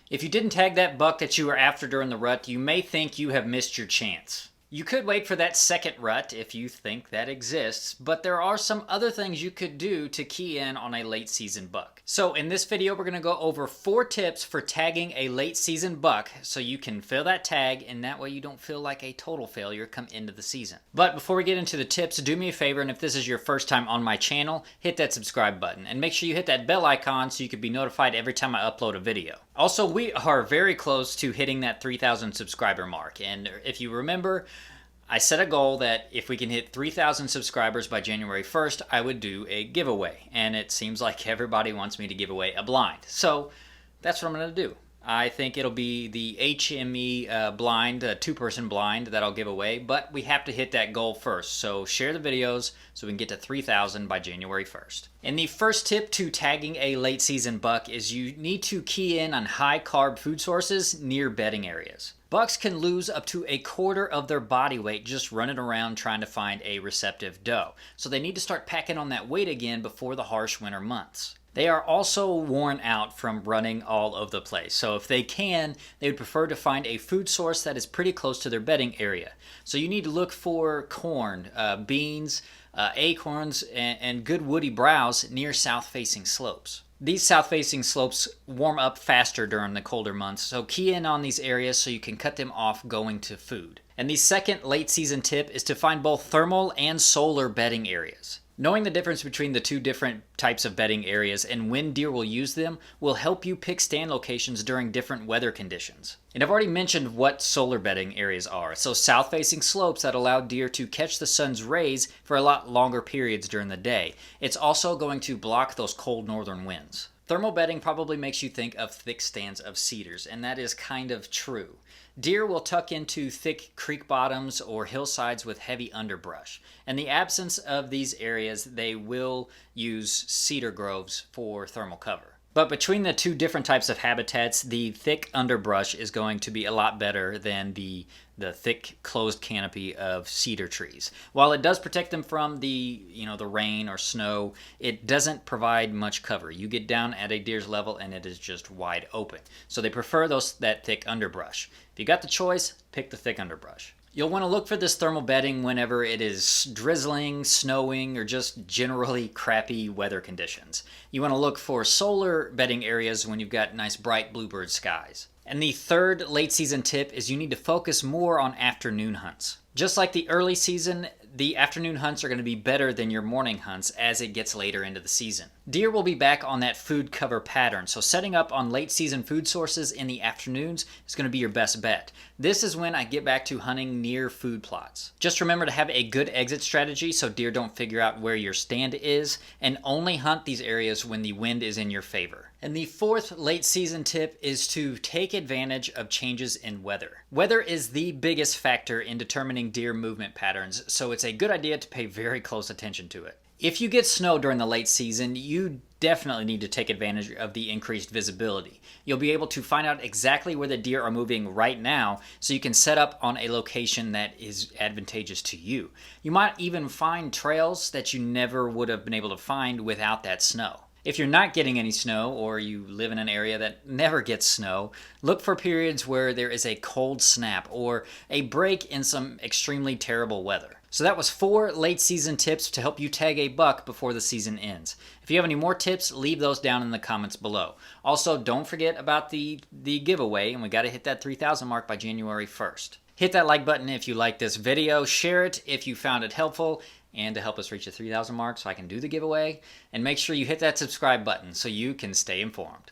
If you didn't tag that buck that you were after during the rut, you may think you have missed your chance. You could wait for that second rut if you think that exists, but there are some other things you could do to key in on a late season buck. So in this video, we're going to go over 4 tips for tagging a late season buck so you can fill that tag, and that way you don't feel like a total failure come into the season. But before we get into the tips, do me a favor, and if this is your first time on my channel, hit that subscribe button and make sure you hit that bell icon so you can be notified every time I upload a video. Also, we are very close to hitting that 3,000 subscriber mark, and if you remember, I set a goal that if we can hit 3,000 subscribers by January 1st, I would do a giveaway. And it seems like everybody wants me to give away a blind. So that's what I'm going to do. I think it'll be the HME blind, a 2-person blind that I'll give away. But we have to hit that goal first. So share the videos so we can get to 3,000 by January 1st. And the first tip to tagging a late season buck is you need to key in on high carb food sources near bedding areas. Bucks can lose up to a quarter of their body weight just running around trying to find a receptive doe. So they need to start packing on that weight again before the harsh winter months. They are also worn out from running all over the place. So if they can, they would prefer to find a food source that is pretty close to their bedding area. So you need to look for corn, beans, acorns, and good woody browse near south-facing slopes. These south-facing slopes warm up faster during the colder months, so key in on these areas so you can cut them off going to food. And the second late season tip is to find both thermal and solar bedding areas. Knowing the difference between the two different types of bedding areas and when deer will use them will help you pick stand locations during different weather conditions. And I've already mentioned what solar bedding areas are. So south-facing slopes that allow deer to catch the sun's rays for a lot longer periods during the day. It's also going to block those cold northern winds. Thermal bedding probably makes you think of thick stands of cedars, and that is kind of true. Deer will tuck into thick creek bottoms or hillsides with heavy underbrush. In the absence of these areas, they will use cedar groves for thermal cover. But between the two different types of habitats, the thick underbrush is going to be a lot better than the thick closed canopy of cedar trees. While it does protect them from the rain or snow, it doesn't provide much cover. You get down at a deer's level and it is just wide open. So they prefer that thick underbrush. If you got the choice, pick the thick underbrush. You'll want to look for this thermal bedding whenever it is drizzling, snowing, or just generally crappy weather conditions. You want to look for solar bedding areas when you've got nice bright bluebird skies. And the third late season tip is you need to focus more on afternoon hunts. Just like the early season, the afternoon hunts are going to be better than your morning hunts as it gets later into the season. Deer will be back on that food cover pattern, so setting up on late season food sources in the afternoons is going to be your best bet. This is when I get back to hunting near food plots. Just remember to have a good exit strategy so deer don't figure out where your stand is, and only hunt these areas when the wind is in your favor. And the fourth late season tip is to take advantage of changes in weather. Weather is the biggest factor in determining deer movement patterns, so it's a good idea to pay very close attention to it. If you get snow during the late season, you definitely need to take advantage of the increased visibility. You'll be able to find out exactly where the deer are moving right now, so you can set up on a location that is advantageous to you. You might even find trails that you never would have been able to find without that snow. If you're not getting any snow, or you live in an area that never gets snow, look for periods where there is a cold snap or a break in some extremely terrible weather. So that was 4 late season tips to help you tag a buck before the season ends. If you have any more tips, leave those down in the comments below. Also, don't forget about the giveaway, and we got to hit that 3,000 mark by January 1st. Hit that like button if you like this video, share it if you found it helpful, and to help us reach the 3,000 mark so I can do the giveaway. And make sure you hit that subscribe button so you can stay informed.